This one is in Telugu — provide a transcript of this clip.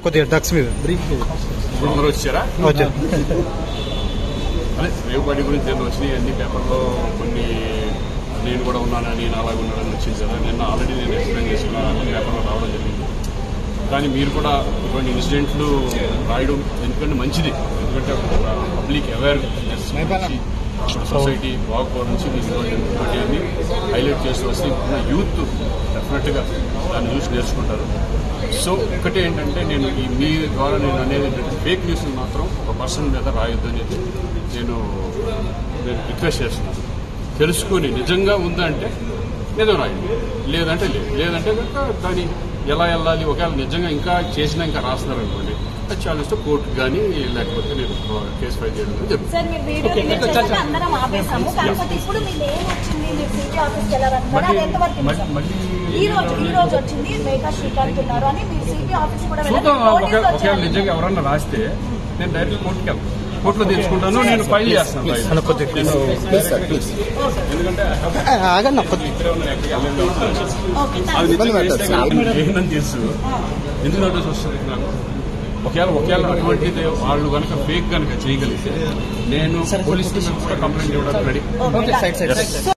కొద్దిగా డ్రగ్స్ మీద బ్రీఫ్ అందరూ వచ్చారా? వచ్చారు. అదే రేవు బడి గురించి నేను వచ్చినాయి అన్ని పేపర్లో కొన్ని నేను కూడా ఉన్నానని నేను అలాగే ఉన్నానని వచ్చింది కదా. నిన్న ఆల్రెడీ నేను ఎక్స్ప్లెయిన్ చేసుకున్నాను, అన్ని పేపర్లో రావడం జరిగింది. కానీ మీరు కూడా ఇటువంటి ఇన్సిడెంట్లు రాయడం ఎందుకంటే మంచిది, ఎందుకంటే పబ్లిక్ అవేర్నెస్ సొసైటీ బాగుపోవడం నుంచి మీరు ఇటువంటి హైలైట్ చేసి వస్తే ఇప్పుడున్న యూత్ డెఫినెట్గా దాన్ని చూసి నేర్చుకుంటారు. సో ఒకటి ఏంటంటే నేను మీ ద్వారా నేను అనేది ఏంటంటే ఫేక్ న్యూస్ మాత్రం ఒక పర్సన్ మీద రాయొద్దు అనేది నేను రిక్వెస్ట్ చేస్తున్నాను. తెలుసుకొని నిజంగా ఉందంటే నిజం రాయండి, లేదంటే లేదంటే కనుక దాన్ని ఎలా వెళ్ళాలి, ఒకవేళ నిజంగా ఇంకా చేసినా ఇంకా రాస్తున్నారు అనుకోండి, అది చాలా కోర్టు కానీ లేకపోతే నేను కేసు ఫైల్ చేయడం ఒకవేళ నిజంగా ఎవరన్నా రాస్తే నేను డైరెక్ట్ కోర్టుకి వెళ్తాను, కోర్టులో తెచ్చుకుంటాను, నేను ఫైల్ చేస్తాను. ఎందుకంటే ఏంటని తెలుసు ఎందుకు నోటీస్ వస్తుంది నాకు. ఒకవేళ అటువంటిది వాళ్ళు కనుక ఫేక్ కనుక చేయగలిగితే నేను పోలీస్ స్టేషన్ కూడా కంప్లైంట్ ఇవ్వడానికి రెడీ.